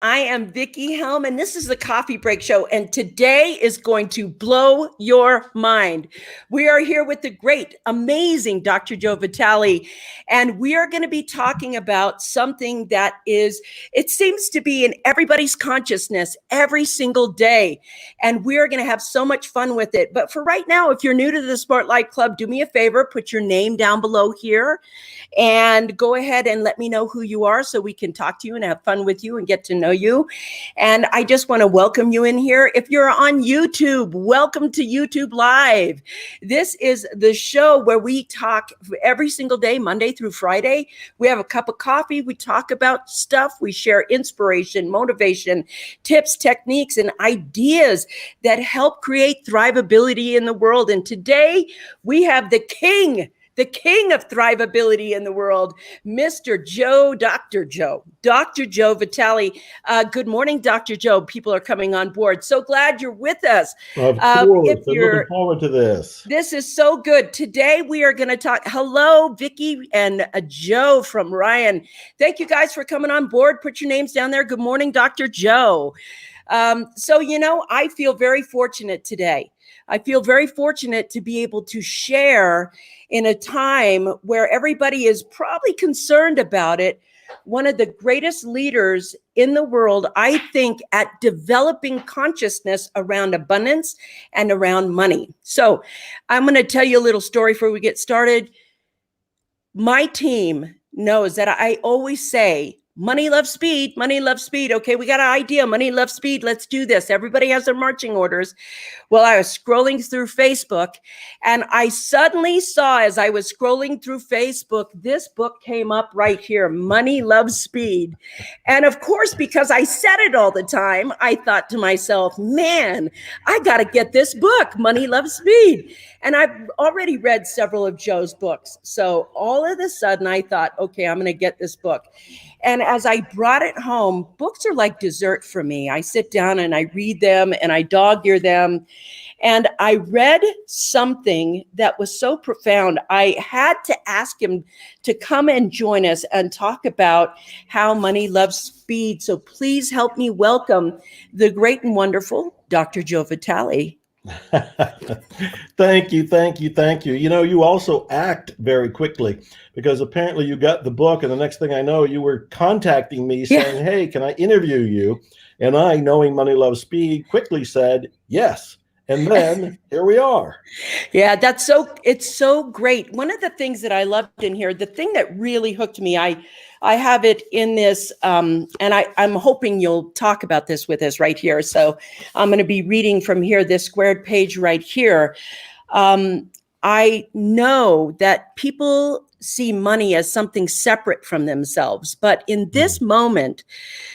I am Vicky Helm, and this is the Coffee Break Show. And today is going to blow your mind. We are here with the great, amazing Dr. Joe Vitale, and we are going to be talking about something that it seems to be in everybody's consciousness every single day. And we are going to have so much fun with it. But for right now, if you're new to the Spotlight Club, do me a favor, put your name down below here and go ahead and let me know who you are so we can talk to you and have fun with you and get to know you. And I just want to welcome you in here. If you're on YouTube, welcome to YouTube Live. This is the show where we talk every single day, Monday through Friday. We have a cup of coffee. We talk about stuff. We share inspiration, motivation, tips, techniques, and ideas that help create thrivability in the world. And today we have the king of thrivability in the world, Mr. Dr. Joe Vitale. Good morning, Dr. Joe. People are coming on board. So glad you're with us. Of course, I'm looking forward to this. This is so good. Today we are going to talk. Hello, Vicky and Joe from Ryan. Thank you guys for coming on board. Put your names down there. Good morning, Dr. Joe. I feel very fortunate today. I feel very fortunate to be able to share in a time where everybody is probably concerned about it. One of the greatest leaders in the world, I think, at developing consciousness around abundance and around money. So I'm going to tell you a little story before we get started. My team knows that I always say, money loves speed, money loves speed. Okay, we got an idea, money loves speed. Let's do this. Everybody has their marching orders. Well, I was scrolling through Facebook and I suddenly saw, as I was scrolling through Facebook, this book came up right here, Money Loves Speed. And of course, because I said it all the time, I thought to myself, man, I got to get this book, Money Loves Speed. And I've already read several of Joe's books. So all of a sudden I thought, okay, I'm going to get this book. And as I brought it home, books are like dessert for me. I sit down and I read them and I dog-ear them. And I read something that was so profound. I had to ask him to come and join us and talk about how money loves speed. So please help me welcome the great and wonderful Dr. Joe Vitale. Thank you. You know, you also act very quickly because apparently you got the book and the next thing I know, you were contacting me saying, hey, can I interview you? And I, knowing Money Loves Speed, quickly said, yes. And then here we are. Yeah, it's so great. One of the things that I loved in here, the thing that really hooked me, I have it in this, and I'm hoping you'll talk about this with us right here. So I'm going to be reading from here, this squared page right here. I know that people see money as something separate from themselves, but in this moment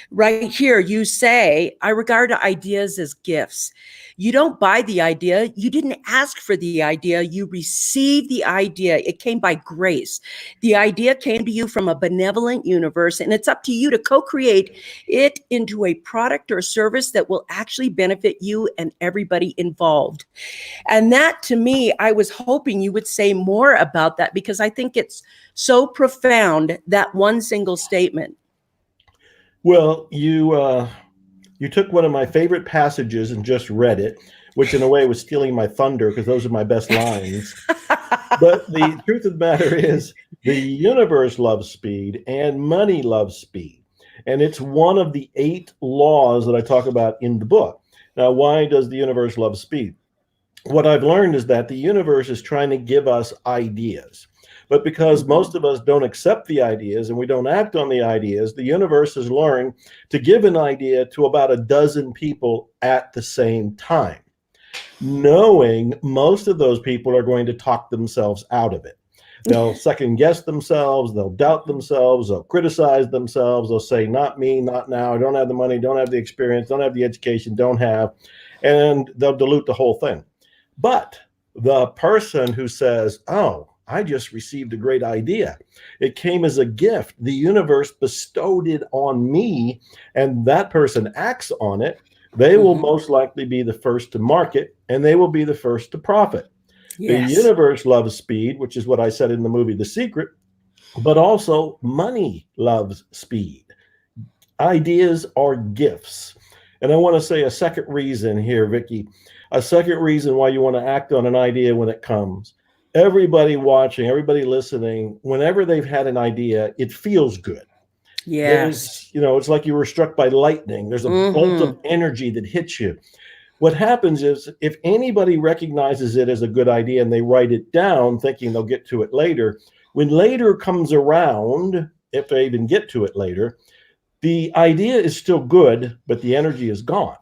right here, you say, I regard ideas as gifts. You don't buy the idea. You didn't ask for the idea. You received the idea. It came by grace. The idea came to you from a benevolent universe, and it's up to you to co-create it into a product or service that will actually benefit you and everybody involved. And that, to me, I was hoping you would say more about that because I think it's so profound, that one single statement. Well, you took one of my favorite passages and just read it, which in a way was stealing my thunder because those are my best lines. But the truth of the matter is the universe loves speed and money loves speed. And it's one of the 8 laws that I talk about in the book. Now, why does the universe love speed? What I've learned is that the universe is trying to give us ideas. But because most of us don't accept the ideas and we don't act on the ideas, the universe has learned to give an idea to about a dozen people at the same time, knowing most of those people are going to talk themselves out of it. They'll second guess themselves, they'll doubt themselves, they'll criticize themselves, they'll say, not me, not now, I don't have the money, don't have the experience, don't have the education, don't have, and they'll dilute the whole thing. But the person who says, oh, I just received a great idea. It came as a gift. The universe bestowed it on me, and that person acts on it. They will most likely be the first to market, and they will be the first to profit. Yes. The universe loves speed, which is what I said in the movie The Secret, but also money loves speed. Ideas are gifts. And I want to say a second reason here, Vicki, a second reason why you want to act on an idea when it comes. Everybody watching, everybody listening, whenever they've had an idea, it feels good. Yes. It's like you were struck by lightning. There's a bolt of energy that hits you. What happens is if anybody recognizes it as a good idea and they write it down thinking they'll get to it later, when later comes around, if they even get to it later, the idea is still good, but the energy is gone.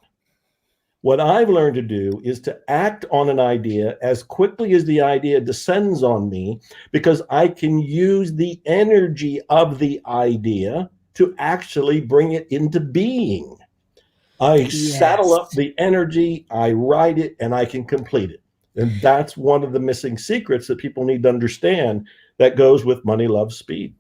What I've learned to do is to act on an idea as quickly as the idea descends on me, because I can use the energy of the idea to actually bring it into being. I saddle up the energy, I write it, and I can complete it. And that's one of the missing secrets that people need to understand that goes with money, love, speed.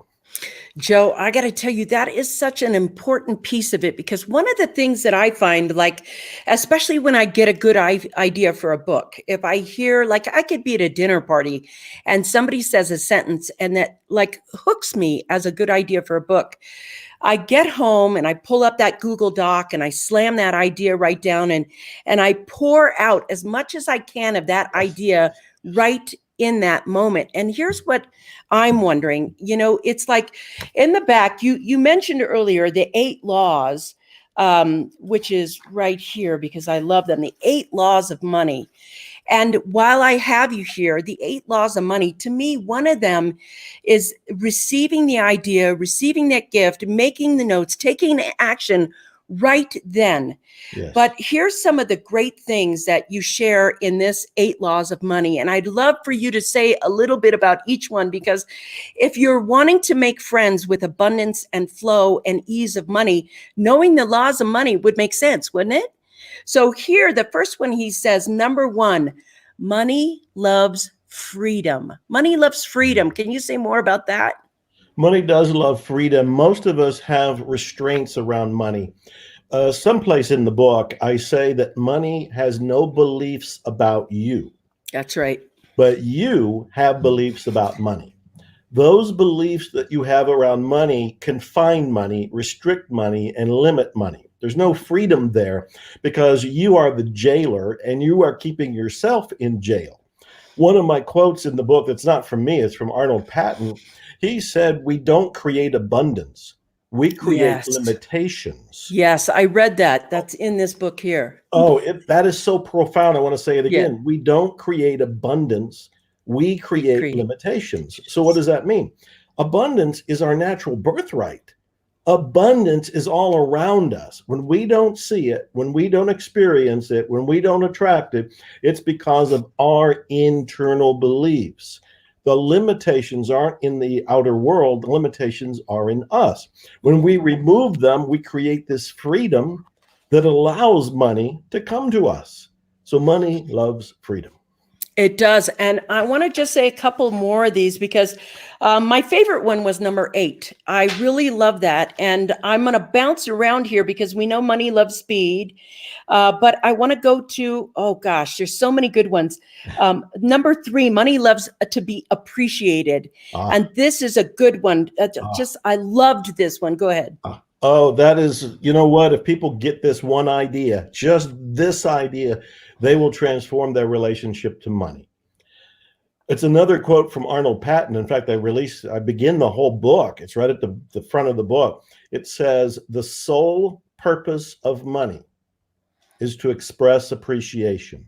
Joe, I got to tell you, that is such an important piece of it, because one of the things that I find, like, especially when I get a good idea for a book, if I hear, like, I could be at a dinner party and somebody says a sentence and that like hooks me as a good idea for a book, I get home and I pull up that Google Doc and I slam that idea right down and I pour out as much as I can of that idea right in that moment. And here's what I'm wondering, it's like in the back, you mentioned earlier the 8 laws, which is right here because I love them, the 8 laws of money. And while I have you here, the 8 laws of money, to me, one of them is receiving the idea, receiving that gift, making the notes, taking action right then. Yes. But here's some of the great things that you share in this 8 laws of money. And I'd love for you to say a little bit about each one, because if you're wanting to make friends with abundance and flow and ease of money, knowing the laws of money would make sense, wouldn't it? So here, the first one, he says, number 1, money loves freedom. Money loves freedom. Can you say more about that? Money does love freedom. Most of us have restraints around money. Someplace in the book, I say that money has no beliefs about you. That's right. But you have beliefs about money. Those beliefs that you have around money confine money, restrict money, and limit money. There's no freedom there because you are the jailer and you are keeping yourself in jail. One of my quotes in the book, that's not from me, it's from Arnold Patton. He said, we don't create abundance. We create limitations. Yes, I read that. That's in this book here. Oh, that is so profound. I want to say it again. Yeah. We don't create abundance. We create limitations. So what does that mean? Abundance is our natural birthright. Abundance is all around us. When we don't see it, when we don't experience it, when we don't attract it, it's because of our internal beliefs. The limitations aren't in the outer world. The limitations are in us. When we remove them, we create this freedom that allows money to come to us. So money loves freedom. It does. And I want to just say a couple more of these because my favorite one was number 8. I really love that. And I'm going to bounce around here because we know money loves speed. But I want to go to, oh gosh, there's so many good ones. Number 3, money loves to be appreciated. And this is a good one. I loved this one. Go ahead. Oh, that is, you know what? If people get this one idea, just this idea, they will transform their relationship to money. It's another quote from Arnold Patton. In fact, I begin the whole book. It's right at the front of the book. It says, the sole purpose of money is to express appreciation.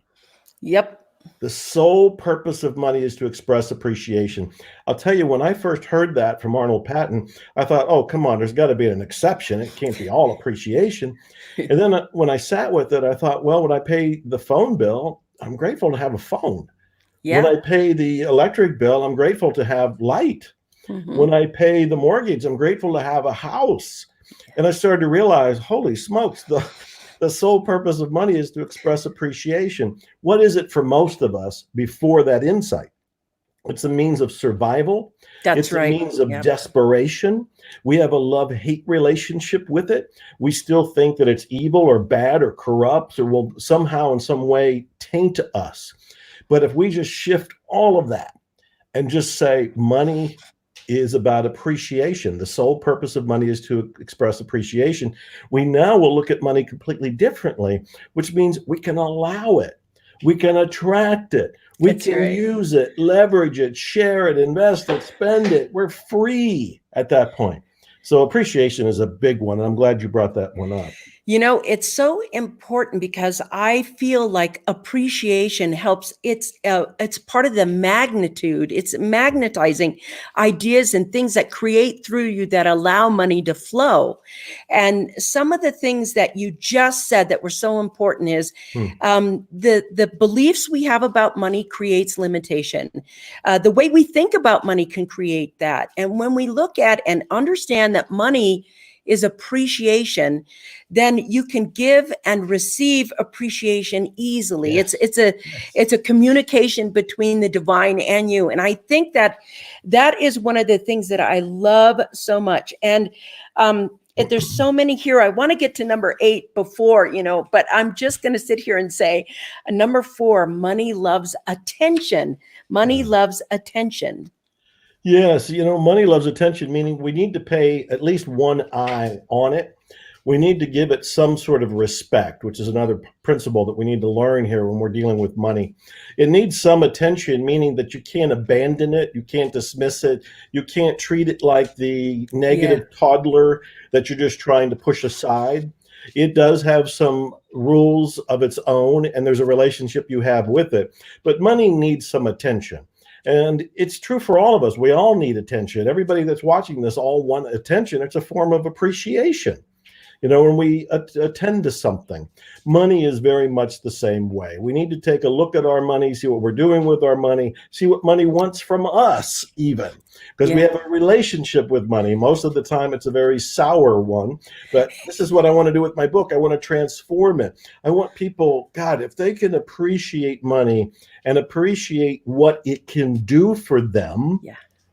Yep. The sole purpose of money is to express appreciation. I'll tell you, when I first heard that from Arnold Patton, I thought, oh, come on, there's got to be an exception. It can't be all appreciation. And then when I sat with it, I thought, well, when I pay the phone bill, I'm grateful to have a phone. Yeah. When I pay the electric bill, I'm grateful to have light. Mm-hmm. When I pay the mortgage, I'm grateful to have a house. And I started to realize, holy smokes, the sole purpose of money is to express appreciation. What is it for most of us before that insight? It's a means of survival. It's right. A means of desperation. We have a love-hate relationship with it. We still think that it's evil or bad or corrupt or will somehow in some way taint us. But if we just shift all of that and just say money is about appreciation. The sole purpose of money is to express appreciation. We now will look at money completely differently, which means we can allow it. We can attract it. We That's can right. use it, leverage it, share it, invest it, spend it. We're free at that point. So appreciation is a big one. And I'm glad you brought that one up. You know, it's so important because I feel like appreciation helps. It's part of the magnitude. It's magnetizing ideas and things that create through you that allow money to flow. And some of the things that you just said that were so important is the beliefs we have about money creates limitation. The way we think about money can create that. And when we look at and understand that money is appreciation, then you can give and receive appreciation easily. Yes. It's a communication between the divine and you. And I think that is one of the things that I love so much. And there's so many here. I want to get to number 8 before, but I'm just going to sit here and say number 4, money loves attention. Money loves attention. Yes, money loves attention, meaning we need to pay at least one eye on it. We need to give it some sort of respect, which is another principle that we need to learn here when we're dealing with money. It needs some attention, meaning that you can't abandon it, you can't dismiss it, you can't treat it like the negative toddler that you're just trying to push aside. It does have some rules of its own, and there's a relationship you have with it. But money needs some attention. And it's true for all of us. We all need attention. Everybody that's watching this all want attention. It's a form of appreciation. When we attend to something, money is very much the same way. We need to take a look at our money, see what we're doing with our money, see what money wants from us even, because we have a relationship with money. Most of the time, it's a very sour one, but this is what I want to do with my book. I want to transform it. I want people, God, if they can appreciate money and appreciate what it can do for them,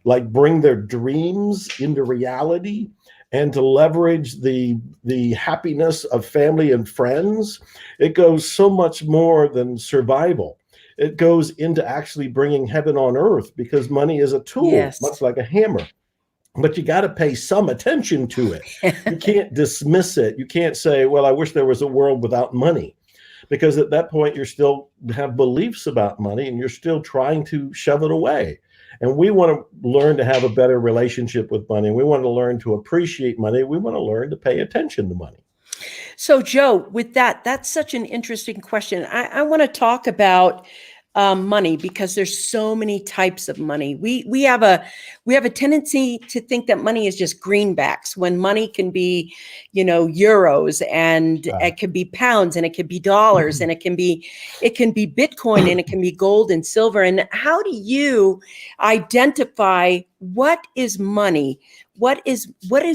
like bring their dreams into reality, and to leverage the happiness of family and friends, it goes so much more than survival. It goes into actually bringing heaven on earth, because money is a tool, much like a hammer. But you got to pay some attention to it. You can't dismiss it. You can't say, well, I wish there was a world without money. Because at that point, you still have beliefs about money and you're still trying to shove it away. And we want to learn to have a better relationship with money. We want to learn to appreciate money. We want to learn to pay attention to money. So, Joe, with that's such an interesting question. I want to talk about money, because there's so many types of money. We have a tendency to think that money is just greenbacks, when money can be, euros, and it could be pounds, and it could be dollars, and it can be Bitcoin, and it can be gold and silver. And how do you identify what is money? What is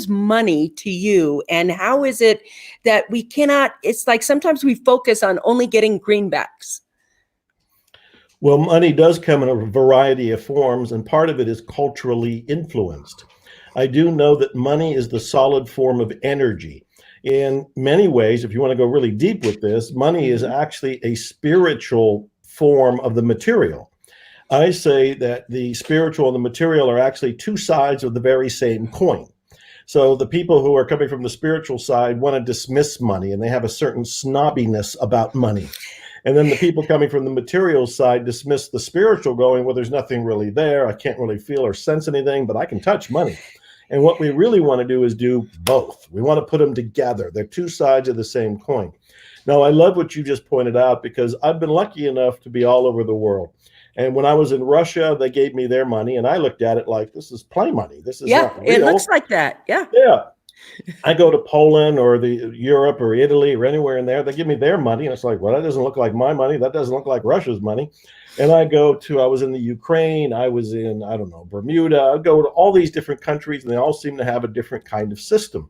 money to you? And how is it that we cannot, it's like sometimes we focus on only getting greenbacks. Well, money does come in a variety of forms, and part of it is culturally influenced. I do know that money is the solid form of energy. In many ways, if you want to go really deep with this, money is actually a spiritual form of the material. I say that the spiritual and the material are actually two sides of the very same coin. So the people who are coming from the spiritual side want to dismiss money, and they have a certain snobbiness about money. And then the people coming from the material side dismiss the spiritual, going, well, there's nothing really there. I can't really feel or sense anything, but I can touch money. And what we really want to do is do both. We want to put them together. They're two sides of the same coin. Now, I love what you just pointed out, because I've been lucky enough to be all over the world. And when I was in Russia, they gave me their money, and I looked at it like, this is play money. This is not real. It looks like that. Yeah. I go to Poland or Europe or Italy or anywhere in there, they give me their money, and it's like, well, that doesn't look like my money. That doesn't look like Russia's money. And I was in the Ukraine, I was in, Bermuda. I go to all these different countries, and they all seem to have a different kind of system.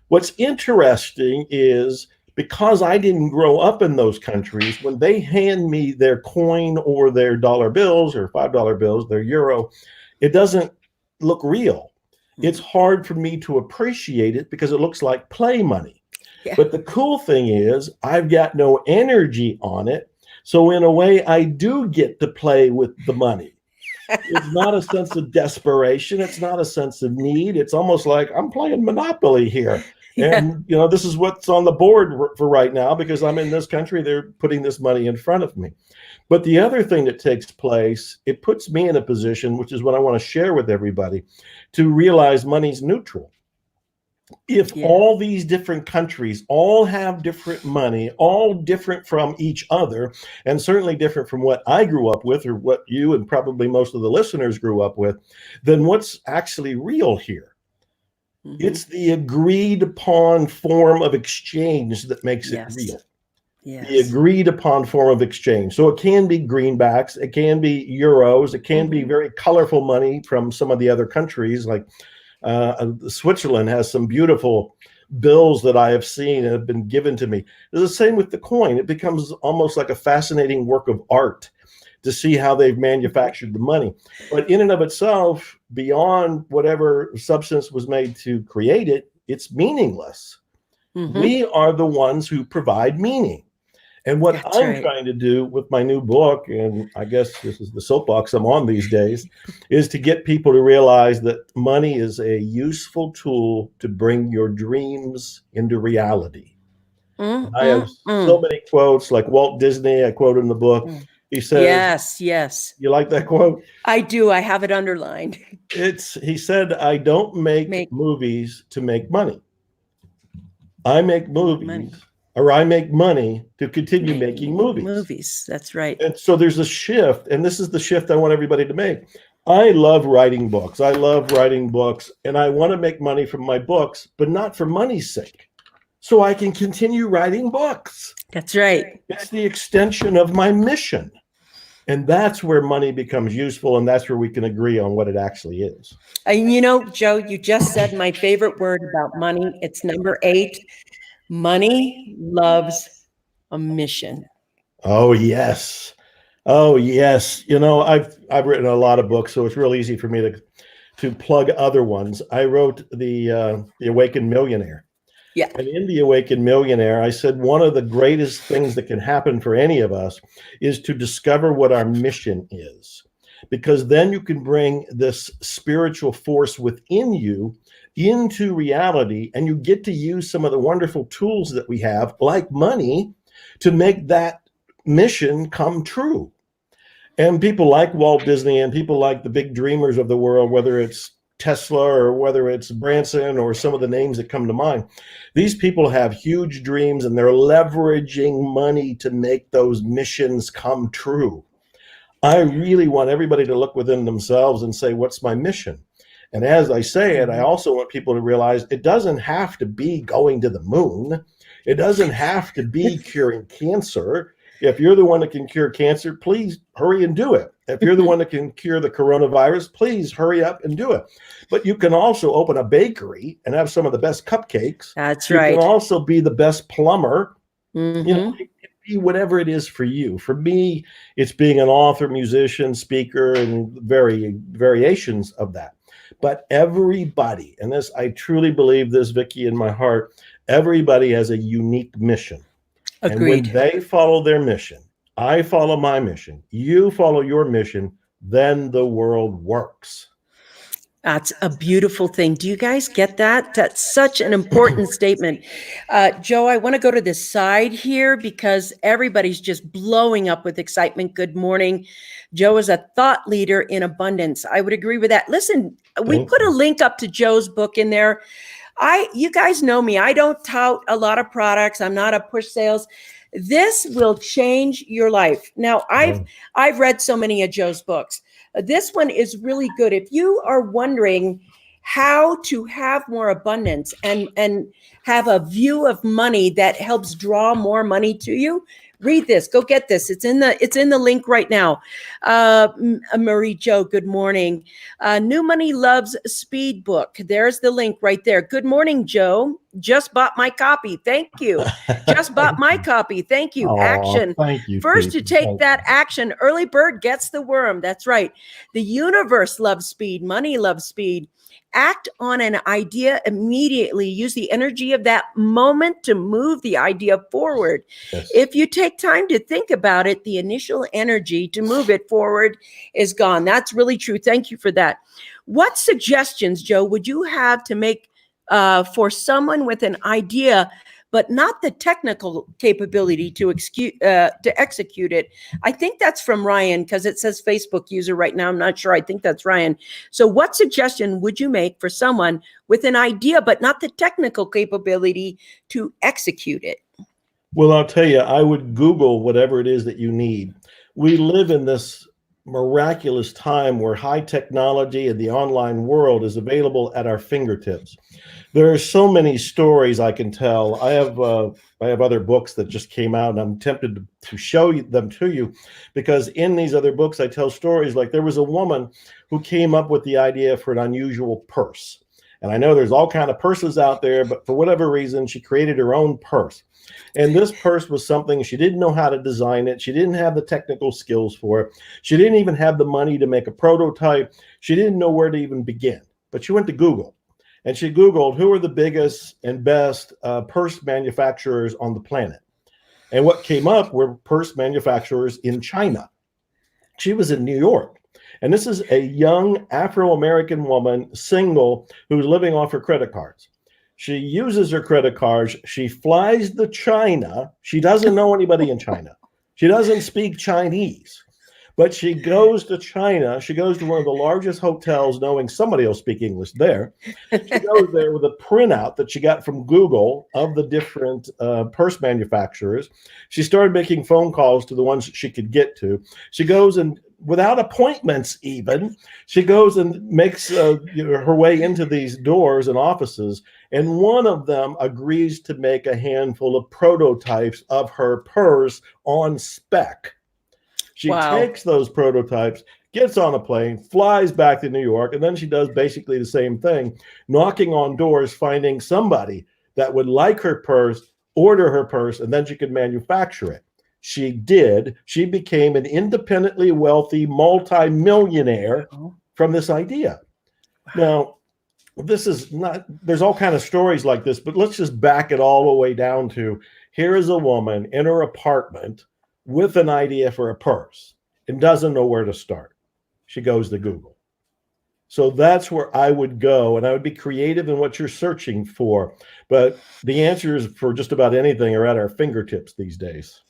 What's interesting is, because I didn't grow up in those countries, when they hand me their coin or their dollar bills or $5 bills, their euro, it doesn't look real. It's hard for me to appreciate it because it looks like play money. Yeah. But the cool thing is, I've got no energy on it. So in a way, I do get to play with the money. It's not a sense of desperation. It's not a sense of need. It's almost like I'm playing Monopoly here. Yeah. And, this is what's on the board for right now because I'm in this country. They're putting this money in front of me. But the other thing that takes place, it puts me in a position, which is what I want to share with everybody, to realize money's neutral. If all these different countries all have different money, all different from each other, and certainly different from what I grew up with or what you and probably most of the listeners grew up with, then what's actually real here? It's the agreed upon form of exchange that makes it real. The agreed upon form of exchange. So it can be greenbacks, it can be euros, it can be very colorful money from some of the other countries like Switzerland has some beautiful bills that I have seen and have been given to me. It's the same with the coin. It becomes almost like a fascinating work of art to see how they've manufactured the money. But in and of itself, beyond whatever substance was made to create it, it's meaningless. We are the ones who provide meaning. And what I'm trying to do with my new book, and I guess this is the soapbox I'm on these days, is to get people to realize that money is a useful tool to bring your dreams into reality. I have so many quotes, like Walt Disney, I quote in the book. He says, yes. You like that quote? I do. I have it underlined. He said, I don't make movies to make money. I make movies. Or I make money to continue making movies. That's right. And so there's a shift, and this is the shift I want everybody to make. I love writing books. And I want to make money from my books, but not for money's sake. So I can continue writing books. That's right. It's the extension of my mission. And that's where money becomes useful, and that's where we can agree on what it actually is. And Joe, you just said my favorite word about money. It's number 8. Money loves a mission. Oh, yes. Oh, yes. I've written a lot of books, so it's real easy for me to plug other ones. I wrote the Awakened Millionaire. Yeah. And in the Awakened Millionaire, I said one of the greatest things that can happen for any of us is to discover what our mission is. Because then you can bring this spiritual force within you into reality, and you get to use some of the wonderful tools that we have, like money, to make that mission come true. And people like Walt Disney and people like the big dreamers of the world, whether it's Tesla or whether it's Branson or some of the names that come to mind, these people have huge dreams and they're leveraging money to make those missions come true. I really want everybody to look within themselves and say, what's my mission? And as I say it, I also want people to realize it doesn't have to be going to the moon. It doesn't have to be curing cancer. If you're the one that can cure cancer, please hurry and do it. If you're the one that can cure the coronavirus, please hurry up and do it. But you can also open a bakery and have some of the best cupcakes. That's right. You can also be the best plumber. It can be whatever it is for you. For me, it's being an author, musician, speaker, and variations of that. But everybody, and this, I truly believe this, Vicki, in my heart, everybody has a unique mission. Agreed. And when they follow their mission, I follow my mission, you follow your mission, then the world works. That's a beautiful thing. Do you guys get that? That's such an important statement. Joe, I want to go to this side here because everybody's just blowing up with excitement. Good morning. Joe is a thought leader in abundance. I would agree with that. Listen, we put a link up to Joe's book in there. You guys know me. I don't tout a lot of products. I'm not a push sales. This will change your life. Now, I've read so many of Joe's books. This one is really good. If you are wondering how to have more abundance and have a view of money that helps draw more money to you, read this. Go get this. It's in the link right now. Marie Jo, good morning. New Money Loves Speed book. There's the link right there. Good morning, Joe. just bought my copy. Thank you. Just bought my copy. Thank you. Oh, Action. thank you. First Pete. to take Thank that you. action. Early bird gets the worm. That's right. The universe loves speed. Money loves speed. Act on an idea immediately. Use the energy of that moment to move the idea forward. Yes. If you take time to think about it, the initial energy to move it forward is gone. That's really true. Thank you for that. What suggestions, Joe, would you have to make for someone with an idea, but not the technical capability to execute it? I think that's from Ryan, because it says Facebook user right now. I'm not sure. I think that's Ryan. So what suggestion would you make for someone with an idea, but not the technical capability to execute it? Well, I'll tell you, I would Google whatever it is that you need. We live in this miraculous time where high technology and the online world is available at our fingertips. There are so many stories I can tell. I have other books that just came out, and I'm tempted to show them to you, because in these other books I tell stories like there was a woman who came up with the idea for an unusual purse. And I know there's all kind of purses out there, but for whatever reason, she created her own purse. And this purse was something she didn't know how to design it. She didn't have the technical skills for it. She didn't even have the money to make a prototype. She didn't know where to even begin. But she went to Google, and she Googled who are the biggest and best purse manufacturers on the planet. And what came up were purse manufacturers in China. She was in New York. And this is a young Afro-American woman, single, who's living off her credit cards. She uses her credit cards. She flies to China. She doesn't know anybody in China. She doesn't speak Chinese, but she goes to China. She goes to one of the largest hotels, knowing somebody will speak English there. She goes there with a printout that she got from Google of the different purse manufacturers. She started making phone calls to the ones she could get to. She goes and, without appointments even, she goes and makes her way into these doors and offices, and one of them agrees to make a handful of prototypes of her purse on spec. She takes those prototypes, gets on a plane, flies back to New York, and then she does basically the same thing, knocking on doors, finding somebody that would like her purse, order her purse, and then she could manufacture it. She did. She became an independently wealthy multi-millionaire from this idea. Now, this is not, there's all kinds of stories like this, but let's just back it all the way down to, here is a woman in her apartment with an idea for a purse and doesn't know where to start. She goes to Google. So that's where I would go, and I would be creative in what you're searching for. But the answers for just about anything are at our fingertips these days.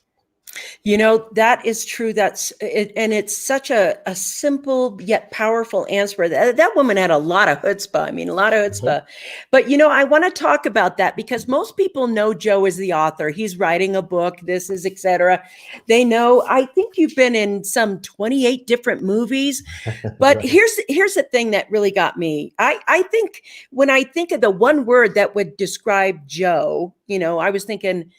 You know, that is true. That's it, and it's such a simple yet powerful answer. That woman had a lot of chutzpah. I mean, a lot of chutzpah. But, you know, I want to talk about that because most people know Joe is the author. He's writing a book, this is, etc. They know, I think you've been in some 28 different movies. But Right. here's the thing that really got me. I think when I think of the one word that would describe Joe, you know, I was thinking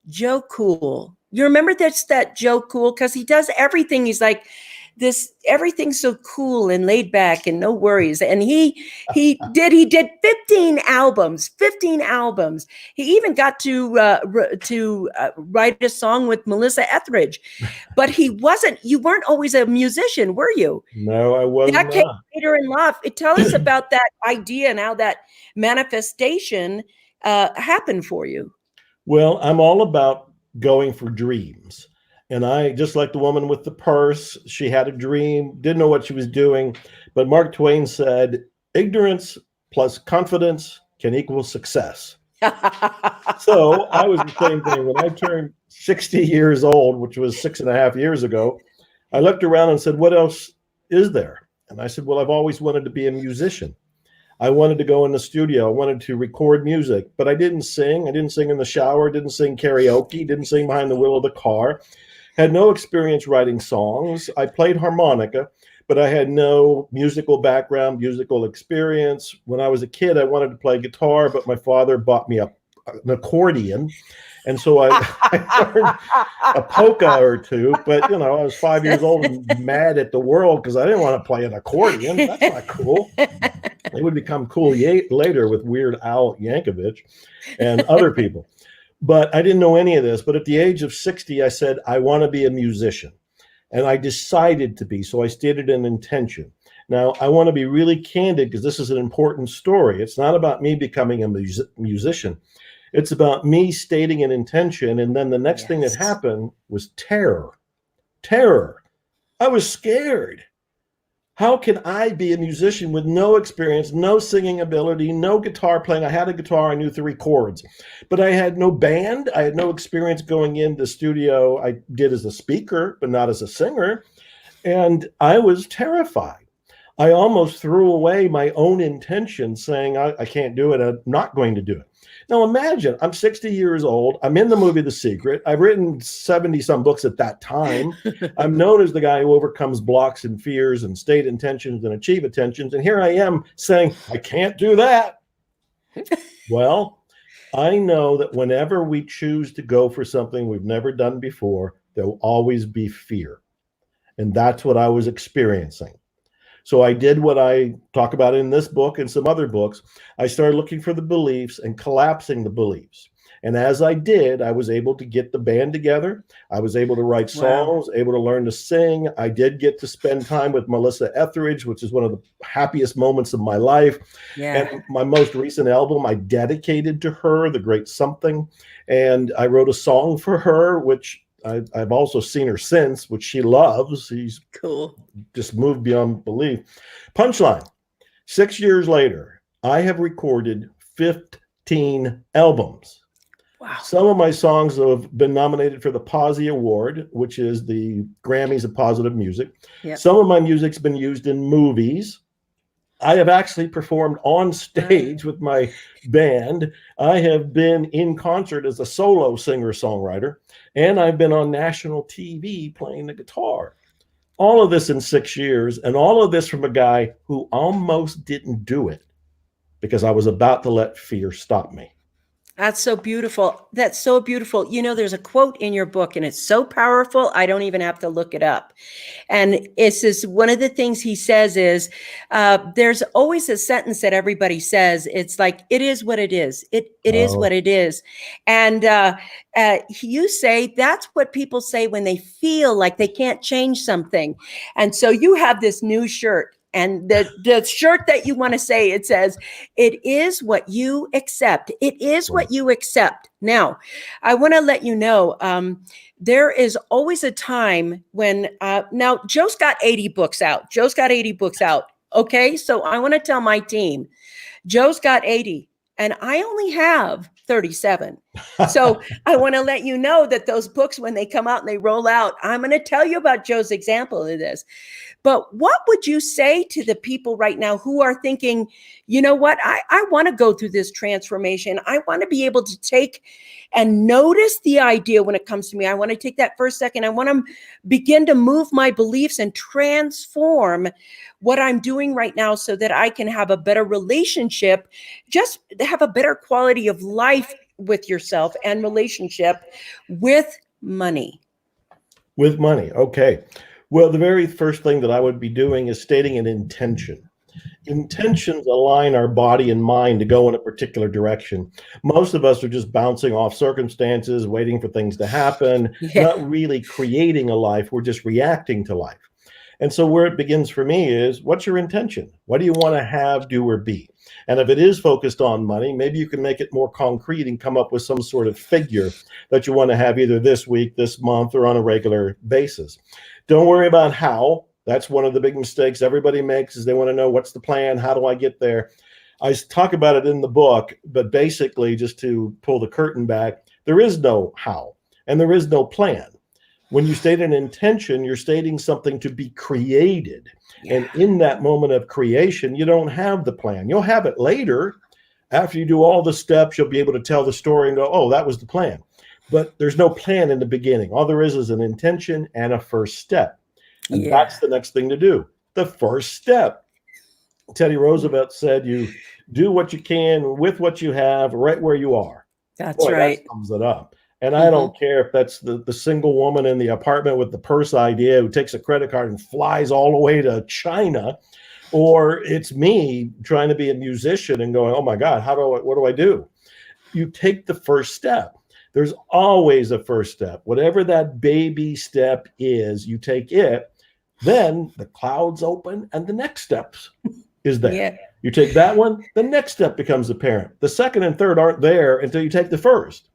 Joe Cool. You remember that Joe Cool? Because he does everything. He's like this, everything's so cool and laid back and no worries. And he did 15 albums. He even got to write a song with Melissa Etheridge. But you weren't always a musician, were you? No, I was that not. Came later in life. Tell us about that idea and how that manifestation happened for you. Well, I'm all about going for dreams. And I, just like the woman with the purse, she had a dream, didn't know what she was doing. But Mark Twain said, ignorance plus confidence can equal success. So I was the same thing. When I turned 60 years old, which was 6.5 years ago, I looked around and said, what else is there? And I said, well, I've always wanted to be a musician. I wanted to go in the studio. I wanted to record music, but I didn't sing. I didn't sing in the shower, didn't sing karaoke, didn't sing behind the wheel of the car. Had no experience writing songs. I played harmonica, but I had no musical background, musical experience. When I was a kid, I wanted to play guitar, but my father bought me a an accordion. And so I learned a polka or two, but I was 5 years old and mad at the world because I didn't want to play an accordion. That's not cool. It would become cool later with Weird Al Yankovic and other people. But I didn't know any of this. But at the age of 60, I said, I want to be a musician. And I decided to be. So I stated an intention. Now, I want to be really candid because this is an important story. It's not about me becoming a musician. It's about me stating an intention. And then the next thing that happened was terror. Terror. I was scared. How can I be a musician with no experience, no singing ability, no guitar playing? I had a guitar, I knew 3 chords, but I had no band. I had no experience going into the studio. I did as a speaker, but not as a singer. And I was terrified. I almost threw away my own intention saying, I can't do it. I'm not going to do it. Now imagine, I'm 60 years old. I'm in the movie The Secret. I've written 70 some books at that time. I'm known as the guy who overcomes blocks and fears and state intentions and achieve intentions. And here I am saying, I can't do that. Well, I know that whenever we choose to go for something we've never done before, there will always be fear. And that's what I was experiencing. So I did what I talk about in this book and some other books. I started looking for the beliefs and collapsing the beliefs. And as I did, I was able to get the band together. I was able to write songs, able to learn to sing. I did get to spend time with Melissa Etheridge, which is one of the happiest moments of my life. Yeah. And my most recent album, I dedicated to her, The Great Something. And I wrote a song for her, which I've also seen her since, which she loves. She's cool, just moved beyond belief. Punchline, 6 years later, I have recorded 15 albums. Wow. Some of my songs have been nominated for the Posy Award, which is the Grammys of positive music. Yep. Some of my music's been used in movies. I have actually performed on stage with my band. I have been in concert as a solo singer-songwriter, and I've been on national TV playing the guitar. All of this in 6 years, and all of this from a guy who almost didn't do it because I was about to let fear stop me. That's so beautiful. That's so beautiful. There's a quote in your book and it's so powerful. I don't even have to look it up. And it's just one of the things he says is, there's always a sentence that everybody says. It's like, it is what it is. It is what it is. And you say that's what people say when they feel like they can't change something. And so you have this new shirt. And the shirt that you want to say, it says, it is what you accept. It is what you accept. Now, I want to let you know, there is always a time when, now Joe's got 80 books out. Joe's got 80 books out. Okay. So I want to tell my team, Joe's got 80 and I only have 37. So I want to let you know that those books, when they come out and they roll out, I'm going to tell you about Joe's example of this. But what would you say to the people right now who are thinking, you know what, I want to go through this transformation. I want to be able to take and notice the idea when it comes to me. I want to take that first second. I want to begin to move my beliefs and transform what I'm doing right now so that I can have a better relationship, just have a better quality of life with yourself and relationship with money. With money. Okay. Well, the very first thing that I would be doing is stating an intention. Intentions align our body and mind to go in a particular direction. Most of us are just bouncing off circumstances, waiting for things to happen, not really creating a life. We're just reacting to life. And so where it begins for me is, what's your intention? What do you want to have, do, or be? And if it is focused on money, maybe you can make it more concrete and come up with some sort of figure that you want to have either this week, this month, or on a regular basis. Don't worry about how. That's one of the big mistakes everybody makes, is they want to know, what's the plan? How do I get there? I talk about it in the book, but basically, just to pull the curtain back, there is no how and there is no plan. When you state an intention, you're stating something to be created. And in that moment of creation, you don't have the plan. You'll have it later. After you do all the steps, you'll be able to tell the story and go, oh, that was the plan. But there's no plan in the beginning. All there is an intention and a first step. And that's the next thing to do. The first step. Teddy Roosevelt said, you do what you can with what you have right where you are. That's Boy, that right. sums it up. And I Hmm. don't care if that's the single woman in the apartment with the purse idea who takes a credit card and flies all the way to China, or it's me trying to be a musician and going, oh my God, what do I do? You take the first step. There's always a first step. Whatever that baby step is, you take it, then the clouds open and the next steps is there. Yeah. You take that one, the next step becomes apparent. The second and third aren't there until you take the first.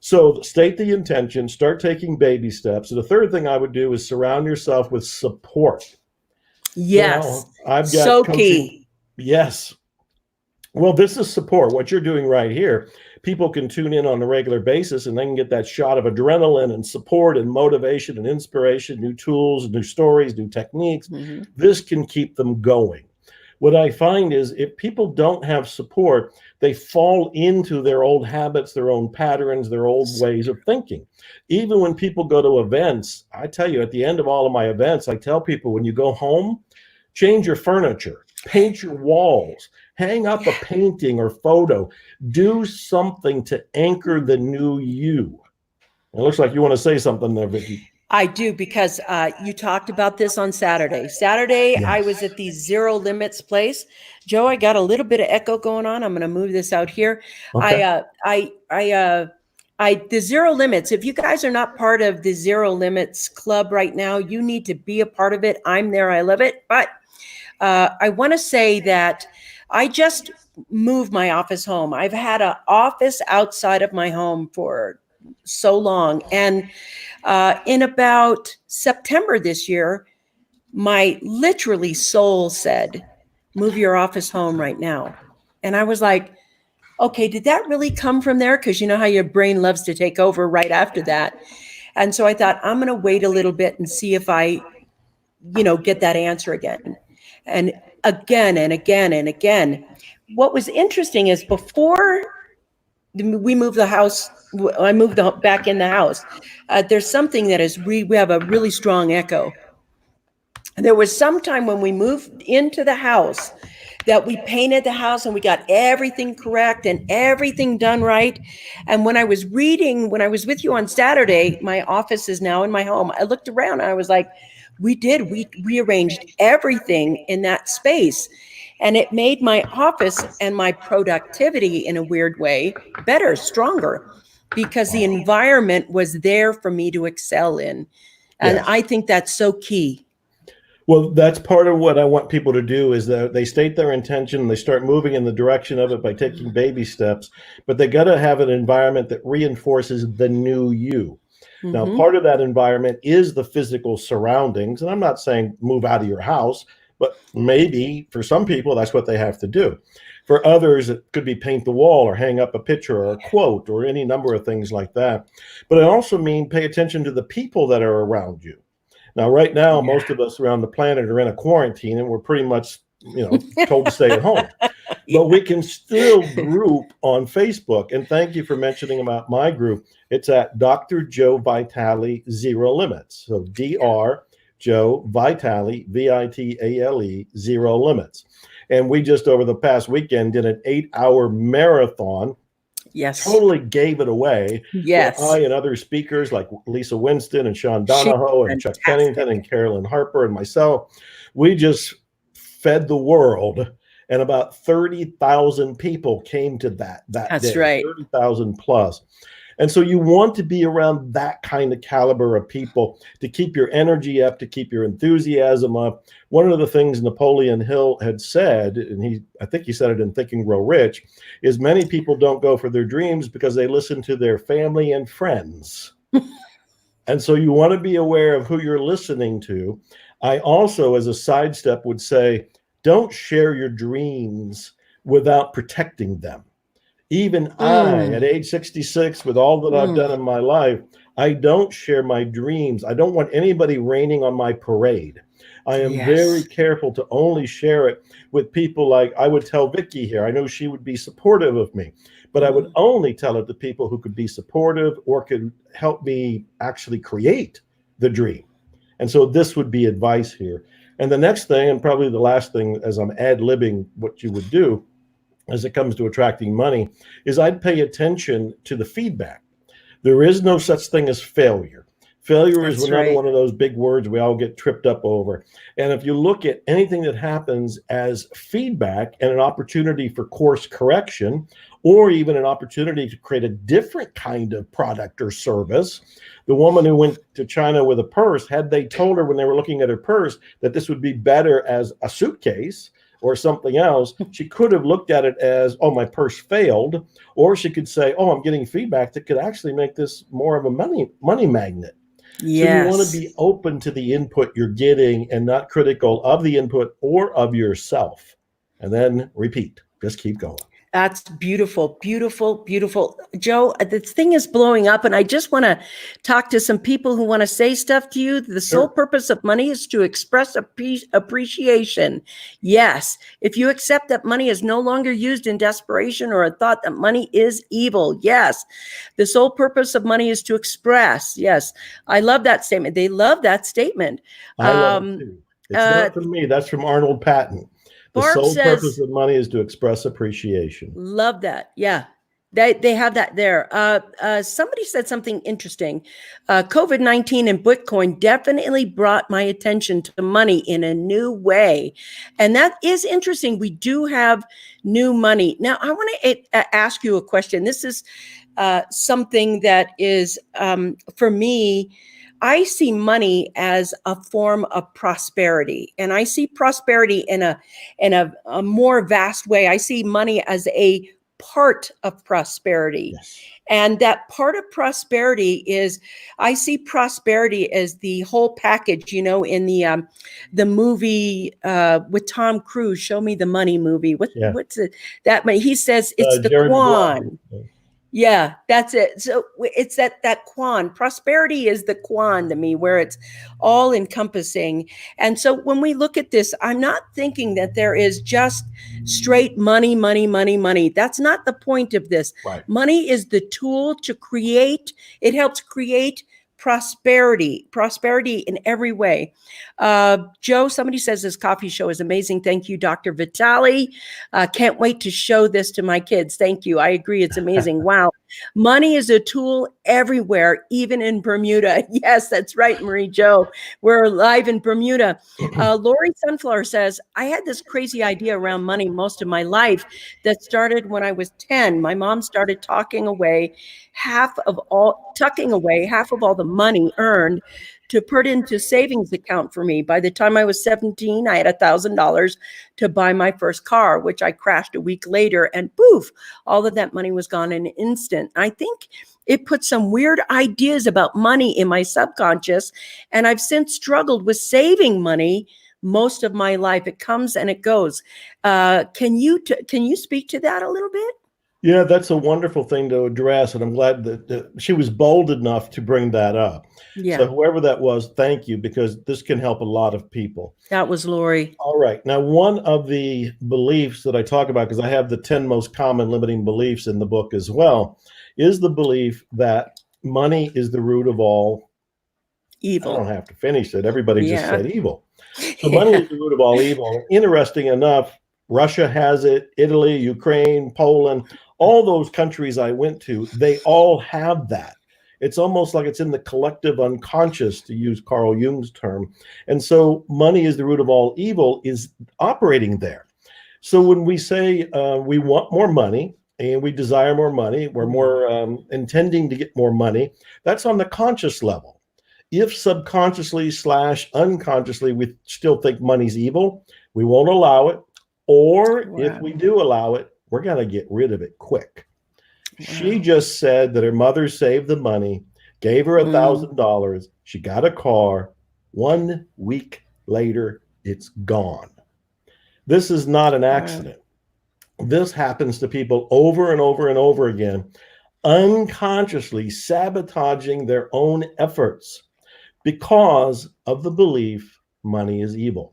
So state the intention, start taking baby steps. And the third thing I would do is surround yourself with support. Yes. I've got So coaching. key. Yes. Well, this is support. What you're doing right here, people can tune in on a regular basis and they can get that shot of adrenaline and support and motivation and inspiration, new tools, new stories, new techniques. Hmm. This can keep them going. What I find is if people don't have support, they fall into their old habits, their own patterns, their old ways of thinking. Even when people go to events, I tell you, at the end of all of my events, I tell people when you go home, change your furniture, paint your walls, hang up a painting or photo, do something to anchor the new you. It looks like you want to say something there, Vicki. I do, because you talked about this on Saturday. Saturday, I was at the Zero Limits place. Joe, I got a little bit of echo going on. I'm going to move this out here. Okay. The Zero Limits. If you guys are not part of the Zero Limits Club right now, you need to be a part of it. I'm there. I love it. But I want to say that I just moved my office home. I've had an office outside of my home for so long, and in about September this year, my literally soul said, move your office home right now. And I was like, okay, did that really come from there? Because you know how your brain loves to take over right after that. And so I thought, I'm going to wait a little bit and see if I, get that answer again. And again and again and again. What was interesting is before we moved the house, I moved back in the house, there's something that is, we have a really strong echo. There was some time when we moved into the house that we painted the house and we got everything correct and everything done right. And when I was with you on Saturday, my office is now in my home. I looked around and I was like, we rearranged everything in that space. And it made my office and my productivity in a weird way better, stronger, because the environment was there for me to excel in. And Yes. I think that's so key. Well, that's part of what I want people to do is that they state their intention and they start moving in the direction of it by taking baby steps, but they got to have an environment that reinforces the new you. Mm-hmm. Now, part of that environment is the physical surroundings. And I'm not saying move out of your house, but maybe for some people, that's what they have to do. For others, it could be paint the wall or hang up a picture or a quote or any number of things like that. But I also mean pay attention to the people that are around you. Now, right now, most of us around the planet are in a quarantine and we're pretty much, told to stay at home. But we can still group on Facebook. And thank you for mentioning about my group. It's at Dr. Joe Vitale Zero Limits. So Dr. Joe Vitale, Vitale, Zero Limits. And we just over the past weekend did an 8-hour marathon. Yes. Totally gave it away. Yes. I and other speakers like Lisa Winston and Sean Donahoe and Chuck Pennington and Carolyn Harper and myself, we just fed the world. And about 30,000 people came to that That's day. right. 30,000 plus. And so you want to be around that kind of caliber of people to keep your energy up, to keep your enthusiasm up. One of the things Napoleon Hill had said, and I think he said it in Think and Grow Rich, is many people don't go for their dreams because they listen to their family and friends. And so you want to be aware of who you're listening to. I also, as a sidestep, would say, don't share your dreams without protecting them. Even I, at age 66, with all that I've done in my life, I don't share my dreams. I don't want anybody raining on my parade. I am very careful to only share it with people like I would tell Vicki here. I know she would be supportive of me, but I would only tell it to people who could be supportive or could help me actually create the dream. And so this would be advice here. And the next thing, and probably the last thing, as I'm ad-libbing what you would do, as it comes to attracting money is I'd pay attention to the feedback. There is no such thing as failure. Failure is That's another right. one of those big words we all get tripped up over. And if you look at anything that happens as feedback and an opportunity for course correction, or even an opportunity to create a different kind of product or service, the woman who went to China with a purse, had they told her when they were looking at her purse that this would be better as a suitcase or something else, she could have looked at it as, oh, my purse failed. Or she could say, oh, I'm getting feedback that could actually make this more of a money magnet. So you want to Yes. be open to the input you're getting and not critical of the input or of yourself. And then repeat, just keep going. That's beautiful, beautiful, beautiful. Joe, this thing is blowing up, and I just want to talk to some people who want to say stuff to you. The sole Sure. purpose of money is to express appreciation. Yes, if you accept that money is no longer used in desperation or a thought that money is evil. Yes, the sole purpose of money is to express. Yes, I love that statement. They love that statement. I love it too. It's not from me. That's from Arnold Patton. The Barb sole purpose says, of money is to express appreciation. love that. Yeah. They have that there. Somebody said something interesting. COVID-19 and Bitcoin definitely brought my attention to money in a new way. And that is interesting. We do have new money. Now, I want to ask you a question. This is something that is, for me, I see money as a form of prosperity, and I see prosperity in a more vast way. I see money as a part of prosperity. Yes. And that part of prosperity is, I see prosperity as the whole package, you know, in the movie with Tom Cruise, Show Me the Money movie. Yeah. What's it? That he says it's the Jerry Quan. Maguire. Yeah, that's it. So it's that quan. Prosperity is the quan to me, where it's all encompassing. And so when we look at this, I'm not thinking that there is just straight money, money, money, money. That's not the point of this. Right. Money is the tool to create. It helps create prosperity in every way. Joe, somebody says this coffee show is amazing. Thank you, Dr. Vitale. Can't wait to show this to my kids. Thank you. I agree. It's amazing. Wow. Money is a tool everywhere, even in Bermuda. Yes, that's right, Marie Jo. We're live in Bermuda. Lori Sunflower says, I had this crazy idea around money most of my life that started when I was 10. My mom started tucking away half of all the money earned to put into savings account for me. By the time I was 17, I had $1,000 to buy my first car, which I crashed a week later, and poof, all of that money was gone in an instant. I think it put some weird ideas about money in my subconscious, and I've since struggled with saving money most of my life. It comes and it goes. Can you speak to that a little bit? Yeah, that's a wonderful thing to address, and I'm glad that she was bold enough to bring that up. Yeah. So whoever that was, thank you, because this can help a lot of people. That was Lori. All right. Now, one of the beliefs that I talk about, because I have the 10 most common limiting beliefs in the book as well, is the belief that money is the root of all evil. I don't have to finish it. Everybody just said evil. So Yeah. money is the root of all evil. Interesting enough, Russia has it, Italy, Ukraine, Poland, all those countries I went to, they all have that. It's almost like it's in the collective unconscious, to use Carl Jung's term. And so money is the root of all evil is operating there. So when we say we want more money and we desire more money, we're more intending to get more money, that's on the conscious level. If subconsciously / unconsciously we still think money's evil, we won't allow it. Or if we do allow it, we're going to get rid of it quick. Wow. She just said that her mother saved the money, gave her $1,000. She got a car. 1 week later, it's gone. This is not an accident. This happens to people over and over and over again, unconsciously sabotaging their own efforts because of the belief money is evil.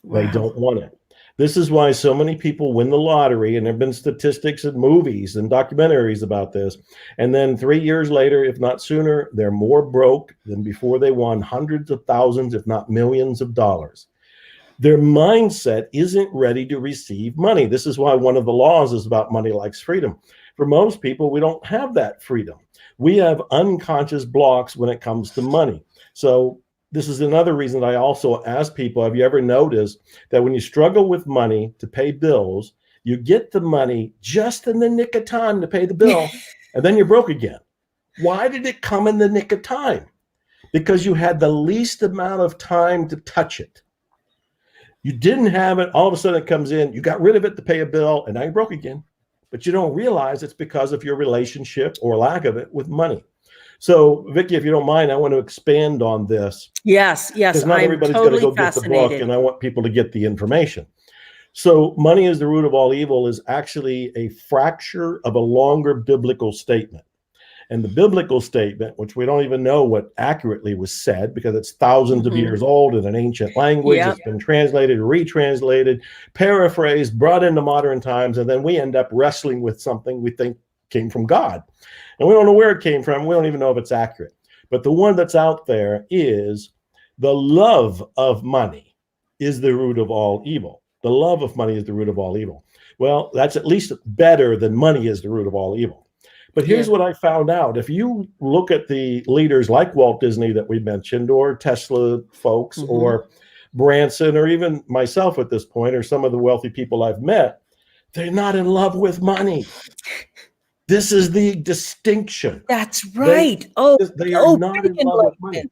Wow. They don't want it. This is why so many people win the lottery, and there have been statistics and movies and documentaries about this. And then 3 years later, if not sooner, they're more broke than before they won hundreds of thousands, if not millions of dollars. Their mindset isn't ready to receive money. This is why one of the laws is about money likes freedom. For most people, we don't have that freedom. We have unconscious blocks when it comes to money. So this is another reason I also ask people, have you ever noticed that when you struggle with money to pay bills, you get the money just in the nick of time to pay the bill, and then you're broke again? Why did it come in the nick of time? Because you had the least amount of time to touch it. You didn't have it, all of a sudden it comes in, you got rid of it to pay a bill, and now you're broke again. But you don't realize it's because of your relationship or lack of it with money. So, Vicki, if you don't mind, I want to expand on this. Yes, because not I'm everybody's totally going to go get the book, and I want people to get the information. So, money is the root of all evil is actually a fracture of a longer biblical statement. And the biblical statement, which we don't even know what accurately was said because it's thousands of years old in an ancient language, it's been translated, retranslated, paraphrased, brought into modern times, and then we end up wrestling with something we think came from God. And we don't know where it came from. We don't even know if it's accurate. But the one that's out there is the love of money is the root of all evil. The love of money is the root of all evil. Well, that's at least better than money is the root of all evil. But here's what I found out. If you look at the leaders like Walt Disney that we mentioned, or Tesla folks, or Branson, or even myself at this point, or some of the wealthy people I've met, they're not in love with money. This is the distinction. That's right. They are not in love with money.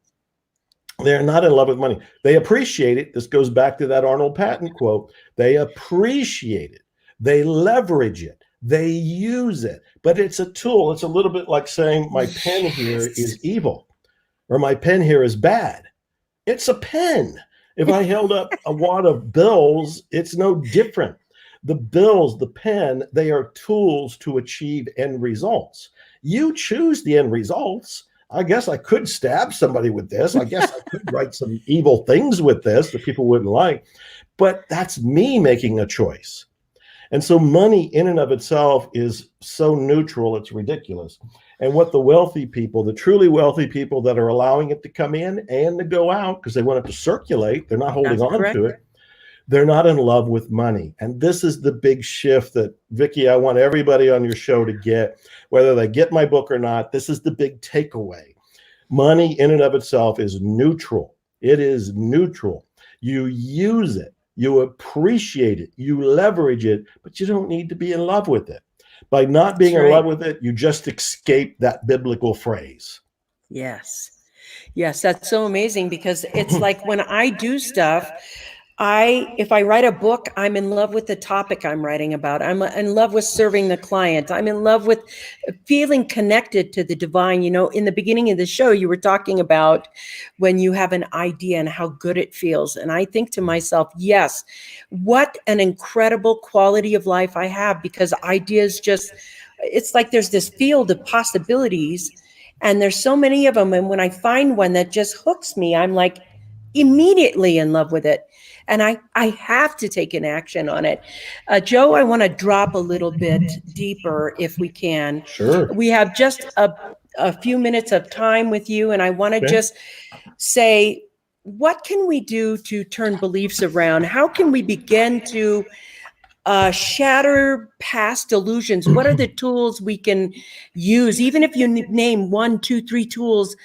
They're not in love with money. They appreciate it. This goes back to that Arnold Patton quote. They appreciate it. They leverage it. They use it, but it's a tool. It's a little bit like saying my pen here is evil or my pen here is bad. It's a pen. If I held up a wad of bills, it's no different. The bills, the pen, they are tools to achieve end results. You choose the end results. I guess I could stab somebody with this. I guess I could write some evil things with this that people wouldn't like, but that's me making a choice. And so money in and of itself is so neutral, it's ridiculous. And what the wealthy people, the truly wealthy people that are allowing it to come in and to go out because they want it to circulate, they're not holding on to it. They're not in love with money. And this is the big shift that, Vicki, I want everybody on your show to get, whether they get my book or not. This is the big takeaway. Money in and of itself is neutral. It is neutral. You use it. You appreciate it, you leverage it, but you don't need to be in love with it. By not being in love with it, you just escape that biblical phrase. Yes. Yes, that's so amazing because it's like when I do stuff, if I write a book, I'm in love with the topic I'm writing about. I'm in love with serving the client. I'm in love with feeling connected to the divine. You know, in the beginning of the show, you were talking about when you have an idea and how good it feels. And I think to myself, yes, what an incredible quality of life I have because ideas just, it's like there's this field of possibilities and there's so many of them. And when I find one that just hooks me, I'm like immediately in love with it. And I have to take an action on it. Joe, I want to drop a little bit deeper if we can. Sure. We have just a few minutes of time with you. And I want to just say, what can we do to turn beliefs around? How can we begin to shatter past illusions? What are the tools we can use? Even if you name 1, 2, 3 tools,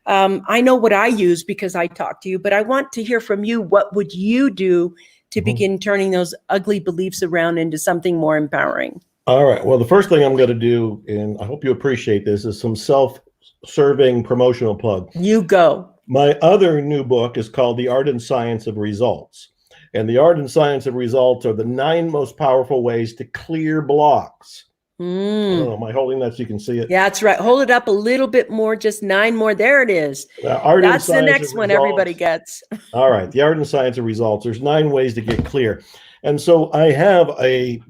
I know what I use because I talk to you, but I want to hear from you. What would you do to begin turning those ugly beliefs around into something more empowering? All right. Well, the first thing I'm going to do, and I hope you appreciate this, is some self-serving promotional plug. You go. My other new book is called The Art and Science of Results. And the art and science of results are the 9 most powerful ways to clear blocks. I don't know, am I holding that so you can see it? Yeah, that's right. Hold it up a little bit more, just 9 more. There it is. That's the next one everybody gets. All right. The art and science of results. There's 9 ways to get clear. And so I have a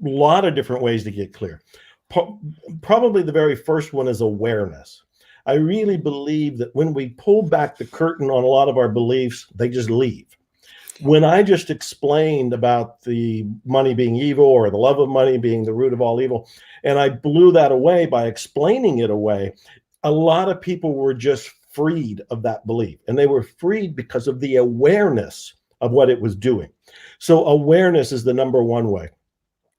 lot of different ways to get clear. Probably the very first one is awareness. I really believe that when we pull back the curtain on a lot of our beliefs, they just leave. When I just explained about the money being evil or the love of money being the root of all evil, and I blew that away by explaining it away, a lot of people were just freed of that belief. And they were freed because of the awareness of what it was doing. So awareness is the number one way.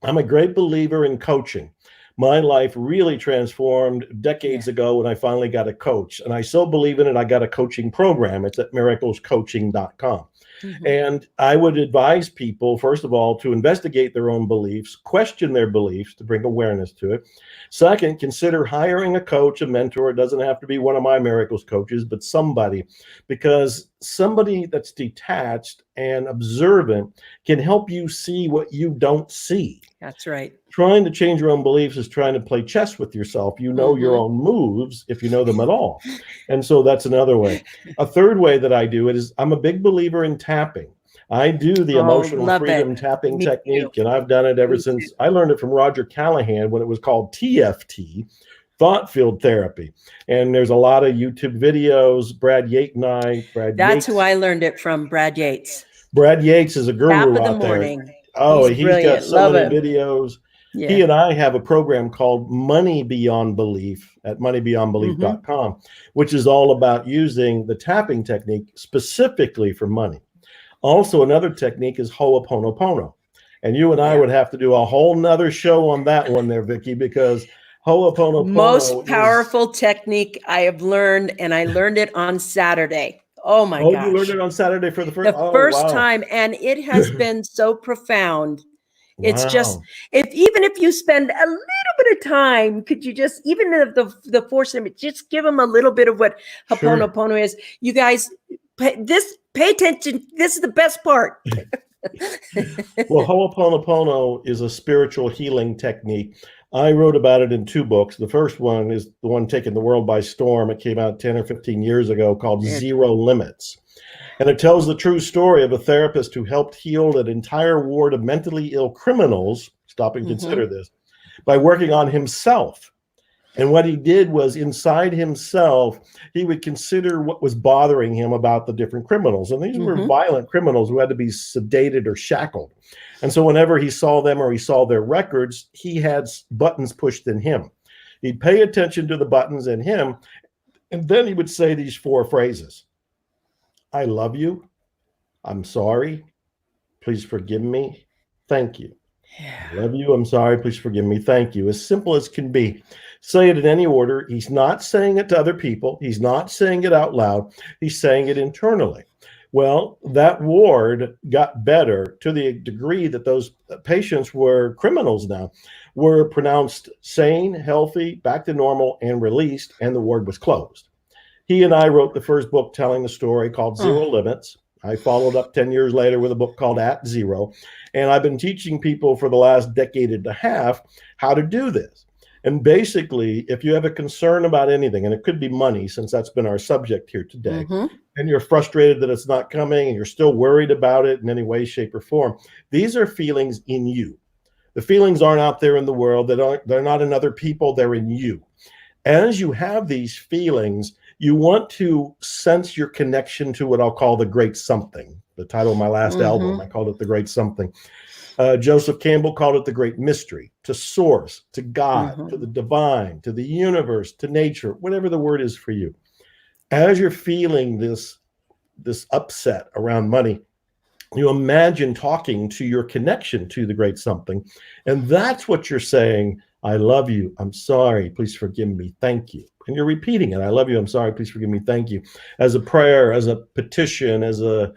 I'm a great believer in coaching. My life really transformed decades ago when I finally got a coach. And I so believe in it, I got a coaching program. It's at miraclescoaching.com. And I would advise people, first of all, to investigate their own beliefs, question their beliefs to bring awareness to it. Second, consider hiring a coach, a mentor. It doesn't have to be one of my Miracles coaches, but somebody, because somebody that's detached and observant can help you see what you don't see. That's right. Trying to change your own beliefs is trying to play chess with yourself. You know your own moves if you know them at all. And so that's another way. A third way that I do it is I'm a big believer in tapping. I do the emotional freedom tapping technique, and I've done it ever since I learned it from Roger Callahan when it was called TFT, thought field therapy. And there's a lot of YouTube videos. Brad Yates and I, That's who I learned it from, Brad Yates. Brad Yates is a guru out there. Oh, he's got so many videos. Yeah. He and I have a program called Money Beyond Belief at moneybeyondbelief.com, which is all about using the tapping technique specifically for money. Also, another technique is Ho'oponopono. And you and I would have to do a whole nother show on that one there, Vicki, because Ho'oponopono most powerful technique I have learned, and I learned it on Saturday. Oh my gosh. You learned it on Saturday for the first time, and it has been so profound. It's just, even if you spend a little bit of time, could you just, even if the force limit, just give them a little bit of what Ho'oponopono is. You guys, pay attention. This is the best part. Well, Ho'oponopono is a spiritual healing technique. I wrote about it in 2 books. The first one is the one taking the world by storm. It came out 10 or 15 years ago, called Zero Limits. And it tells the true story of a therapist who helped heal an entire ward of mentally ill criminals, stop and consider this, by working on himself. And what he did was, inside himself, he would consider what was bothering him about the different criminals. And these were violent criminals who had to be sedated or shackled. And so whenever he saw them or he saw their records, he had buttons pushed in him. He'd pay attention to the buttons in him, and then he would say these 4 phrases. I love you. I'm sorry. Please forgive me. Thank you. I love you. I'm sorry. Please forgive me. Thank you. As simple as can be. Say it in any order. He's not saying it to other people. He's not saying it out loud. He's saying it internally. Well, that ward got better to the degree that those patients were criminals now, were pronounced sane, healthy, back to normal, and released, and the ward was closed. He and I wrote the first book telling the story called Zero Limits. I followed up 10 years later with a book called At Zero. And I've been teaching people for the last decade and a half how to do this. And basically, if you have a concern about anything, and it could be money, since that's been our subject here today, and you're frustrated that it's not coming, and you're still worried about it in any way, shape, or form, these are feelings in you. The feelings aren't out there in the world. They're not in other people. They're in you. As you have these feelings, you want to sense your connection to what I'll call the great something. The title of my last album, I called it The Great Something. Joseph Campbell called it the great mystery, to source, to God, to the divine, to the universe, to nature, whatever the word is for you. As you're feeling this upset around money, you imagine talking to your connection to the great something. And that's what you're saying. I love you. I'm sorry. Please forgive me. Thank you. And you're repeating it. I love you. I'm sorry. Please forgive me. Thank you. As a prayer, as a petition, as a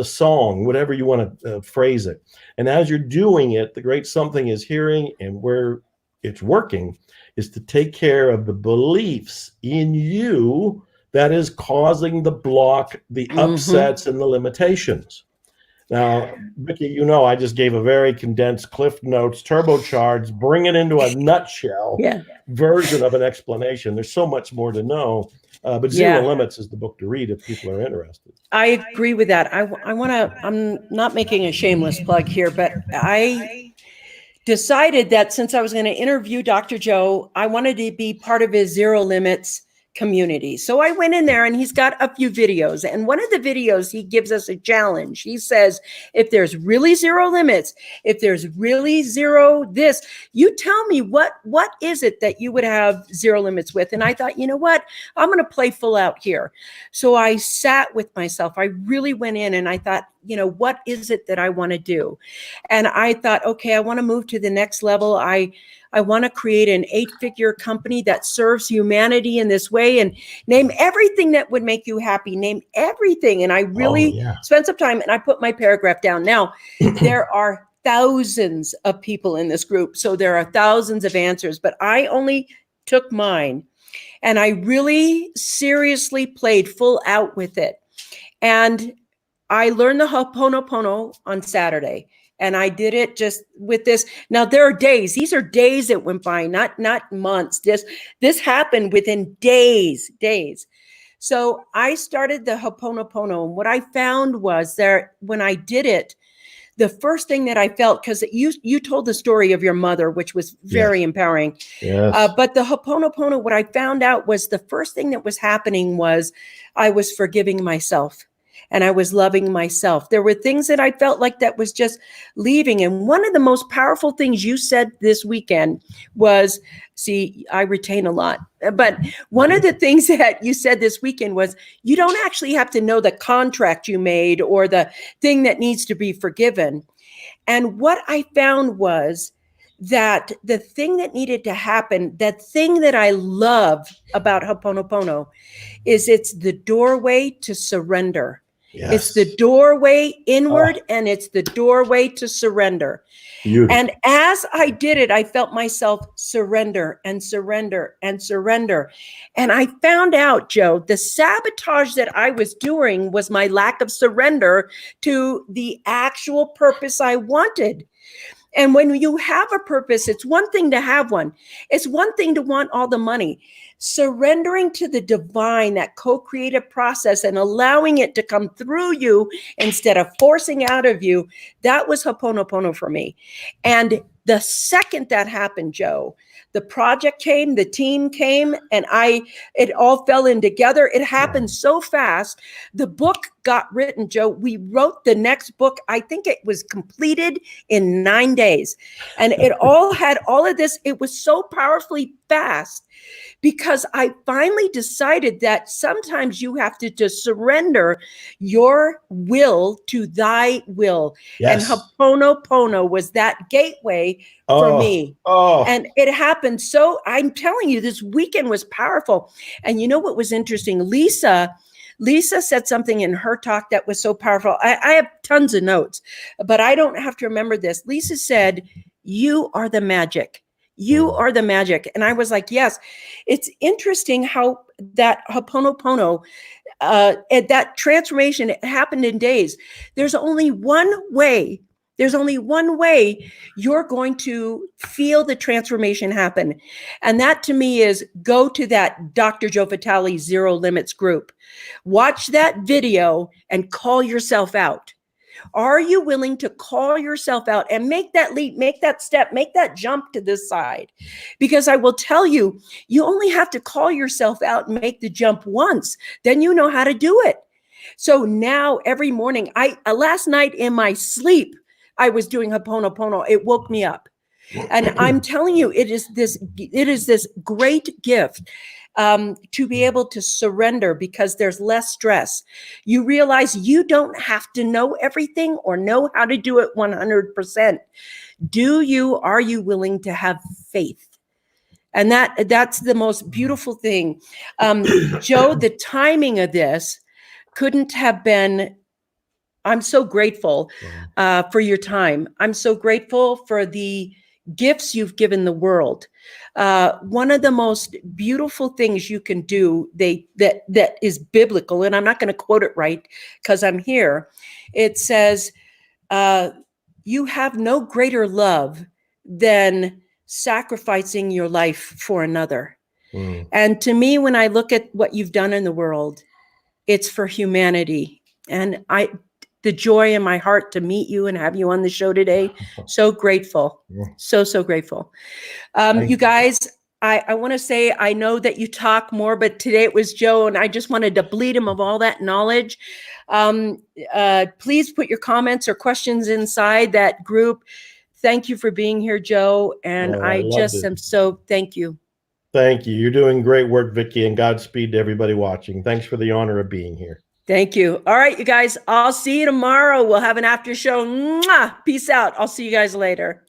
song, whatever you want to phrase it. And as you're doing it, the great something is hearing, and where it's working is to take care of the beliefs in you that is causing the block, the upsets, and the limitations. Now, Vicki, I just gave a very condensed Cliff Notes, turbocharged, bring it into a nutshell version of an explanation. There's so much more to know. But Zero Limits is the book to read if people are interested. I agree with that. I'm not making a shameless plug here, but I decided that since I was going to interview Dr. Joe, I wanted to be part of his Zero Limits community. So I went in there and he's got a few videos. And one of the videos, he gives us a challenge. He says, if there's really zero limits, if there's really zero this, you tell me what is it that you would have zero limits with? And I thought, you know what? I'm going to play full out here. So I sat with myself. I really went in and I thought, you know, what is it that I want to do? And I thought, okay, I want to move to the next level. I want to create an 8-figure company that serves humanity in this way, and name everything that would make you happy. Name everything. And I really spent some time and I put my paragraph down. Now, there are thousands of people in this group. So there are thousands of answers, but I only took mine and I really seriously played full out with it. And I learned the Ho'oponopono on Saturday. And I did it just with this. Now there are days, these are days that went by, not months. This happened within days. So I started the Ho'oponopono. And what I found was that when I did it, the first thing that I felt, because you told the story of your mother, which was very empowering. Yes. But the Ho'oponopono, what I found out was the first thing that was happening was I was forgiving myself. And I was loving myself. There were things that I felt like that was just leaving. And one of the most powerful things you said this weekend was, see, I retain a lot. But one of the things that you said this weekend was, you don't actually have to know the contract you made or the thing that needs to be forgiven. And what I found was that the thing that needed to happen, that thing that I love about Ho'oponopono, is it's the doorway to surrender. Yes. It's the doorway inward and it's the doorway to surrender. Beautiful. And as I did it, I felt myself surrender and surrender and surrender. And I found out, Joe, the sabotage that I was doing was my lack of surrender to the actual purpose I wanted. And when you have a purpose, it's one thing to have one. It's one thing to want all the money. Surrendering to the divine, that co-creative process, and allowing it to come through you instead of forcing out of you, that was Ho'oponopono for me. And the second that happened, Joe, the project came, the team came, and it all fell in together. It happened so fast. The book got written, Joe. We wrote the next book. I think it was completed in 9 days. And it all had all of this. It was so powerfully fast because I finally decided that sometimes you have to just surrender your will to thy will. Yes. And Ho'oponopono was that gateway for me. And it happened. So I'm telling you, this weekend was powerful. And you know what was interesting? Lisa said something in her talk that was so powerful. I have tons of notes, but I don't have to remember this. Lisa said, you are the magic. You are the magic. And I was like, yes. It's interesting how that Ho'oponopono, that transformation, it happened in days. There's only one way you're going to feel the transformation happen. And that to me is go to that Dr. Joe Vitale Zero Limits group. Watch that video and call yourself out. Are you willing to call yourself out and make that leap, make that step, make that jump to this side? Because I will tell you, you only have to call yourself out and make the jump once. Then you know how to do it. So now every morning, last night in my sleep, I was doing Ho'oponopono. It woke me up. And I'm telling you, it is this great gift to be able to surrender because there's less stress. You realize you don't have to know everything or know how to do it 100%. Are you willing to have faith? And that's the most beautiful thing. Joe, the timing of this couldn't have been. I'm so grateful for your time. I'm so grateful for the gifts you've given the world. One of the most beautiful things you can do that is biblical, and I'm not going to quote it right because I'm here. It says, you have no greater love than sacrificing your life for another. And to me, when I look at what you've done in the world, it's for humanity. And the joy in my heart to meet you and have you on the show today. So grateful. So grateful. You guys, I want to say, I know that you talk more, but today it was Joe, and I just wanted to bleed him of all that knowledge. Please put your comments or questions inside that group. Thank you for being here, Joe. And Oh, I I loved just it. am so, thank you. Thank you. You're doing great work, Vicki, and Godspeed to everybody watching. Thanks for the honor of being here. Thank you. All right, you guys, I'll see you tomorrow. We'll have an after show. Mwah! Peace out. I'll see you guys later.